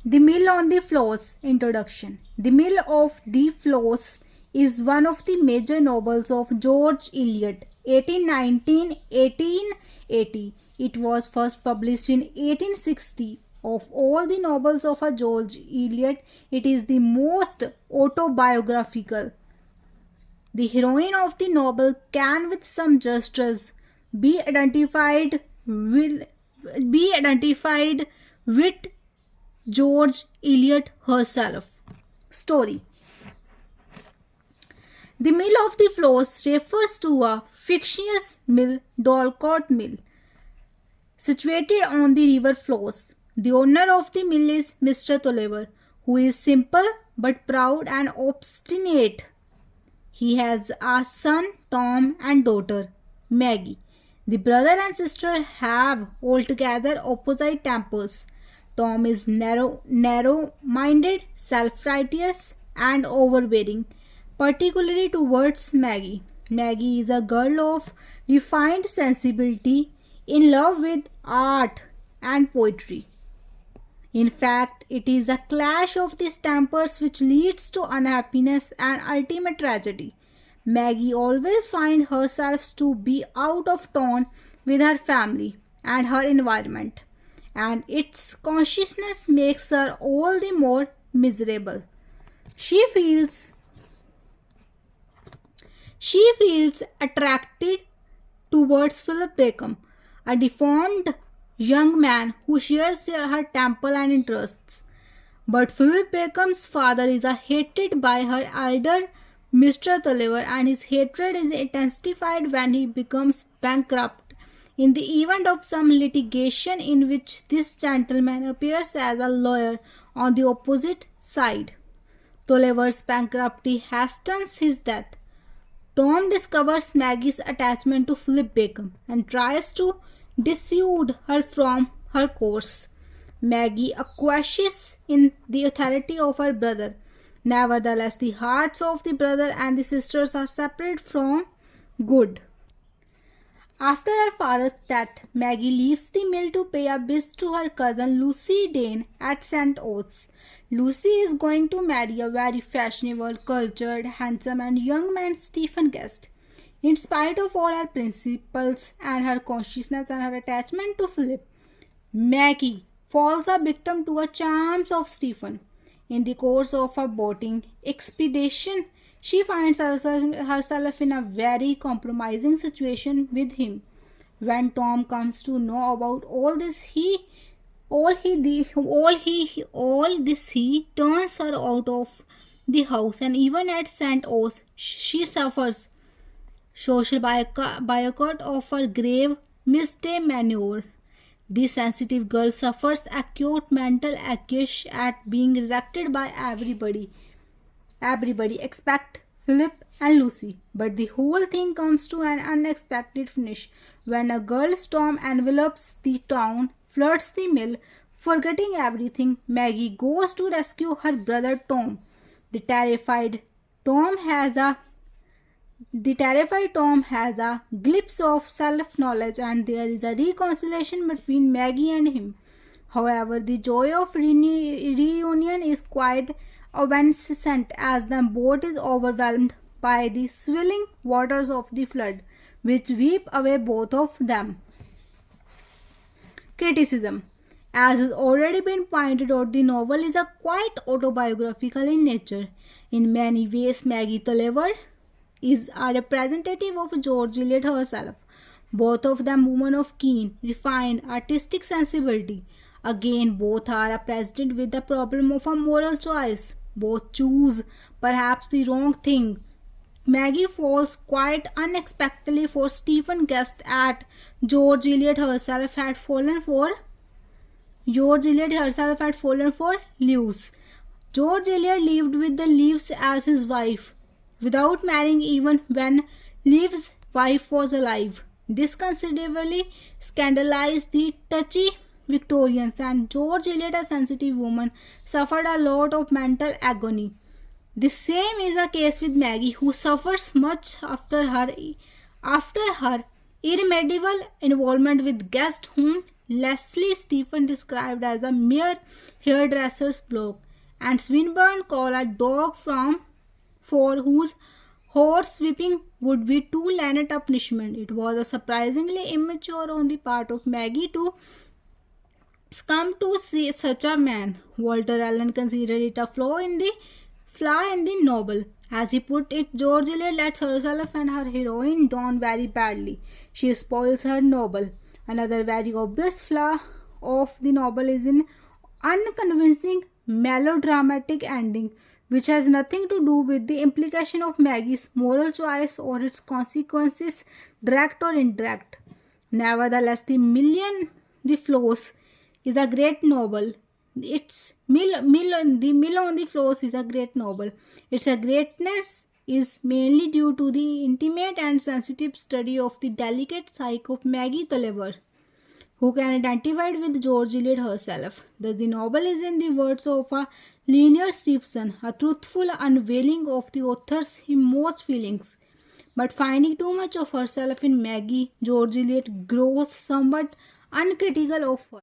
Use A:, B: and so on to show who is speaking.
A: The Mill on the Floss. Introduction. The Mill of the Floss is one of the major novels of George Eliot, 1819-1880. It was first published in 1860. Of all the novels of George Eliot, it is the most autobiographical. The heroine of the novel can with some justice be identified with George Eliot herself. Story. The Mill of the Floss refers to a fictitious mill, Dorlcote Mill, situated on the river Floss. The owner of the mill is Mr. Tulliver, who is simple but proud and obstinate. He has a son, Tom, and daughter, Maggie. The brother and sister have altogether opposite tempers. Tom is narrow-minded, self-righteous, and overbearing, particularly towards Maggie. Maggie is a girl of refined sensibility, in love with art and poetry. In fact, it is a clash of these tempers which leads to unhappiness and ultimate tragedy. Maggie always finds herself to be out of tone with her family and her environment, and its consciousness makes her all the more miserable. She feels attracted towards Philip Bacon, a deformed young man who shares her temper and interests. But Philip Bacon's father is hated by her elder Mr. Tulliver, and his hatred is intensified when he becomes bankrupt in the event of some litigation in which this gentleman appears as a lawyer on the opposite side. Tulliver's bankruptcy hastens his death. Tom discovers Maggie's attachment to Philip Bacon and tries to dissuade her from her course. Maggie acquiesces in the authority of her brother. Nevertheless, the hearts of the brother and the sisters are separate from good. After her father's death, Maggie leaves the mill to pay a visit to her cousin Lucy Dane at St. Oaths. Lucy is going to marry a very fashionable, cultured, handsome and young man, Stephen Guest. In spite of all her principles and her consciousness and her attachment to Philip, Maggie falls a victim to the charms of Stephen. In the course of her boating expedition, she finds herself in a very compromising situation with him. When Tom comes to know about all this, he turns her out of the house, and even at St. Oaths, she suffers social boycott of her grave misdemeanor. This sensitive girl suffers acute mental anguish at being rejected by everybody except Philip and Lucy. But the whole thing comes to an unexpected finish when a girl storm envelops the town, floods the mill. Forgetting everything, Maggie goes to rescue her brother Tom. The terrified Tom has a glimpse of self-knowledge, and there is a reconciliation between Maggie and him. However, the joy of reunion is quite evanescent as the boat is overwhelmed by the swirling waters of the flood, which sweep away both of them. Criticism. As has already been pointed out, the novel is quite autobiographical in nature. In many ways, Maggie Tulliver is a representative of George Eliot herself, both of them women of keen, refined, artistic sensibility. Again, both are presented with the problem of a moral choice. Both choose perhaps the wrong thing. Maggie falls quite unexpectedly for Stephen Guest at George Eliot herself had fallen for Lewis. George Eliot lived with the Leaves as his wife, without marrying even when Leaves' wife was alive. This considerably scandalized the touchy Victorians, and George Eliot, a sensitive woman, suffered a lot of mental agony. The same is the case with Maggie, who suffers much after her irremediable involvement with Guest, whom Leslie Stephen described as a mere hairdresser's bloke, and Swinburne called a dog for whose horse whipping would be too lenient a punishment. It was a surprisingly immature on the part of Maggie to succumb to see such a man. Walter Allen considered it a flaw in the novel. As he put it, George Eliot lets herself and her heroine down very badly. She spoils her novel. Another very obvious flaw of the novel is an unconvincing melodramatic ending, which has nothing to do with the implication of Maggie's moral choice or its consequences, direct or indirect. Nevertheless, The Floss is a great novel. The Mill on the Floss is a great novel. Its greatness is mainly due to the intimate and sensitive study of the delicate psyche of Maggie Tulliver, who can identify with George Eliot herself. Thus, the novel is, in the words of a linear Stevenson, a truthful unveiling of the author's inmost feelings. But finding too much of herself in Maggie, George Eliot grows somewhat uncritical of her.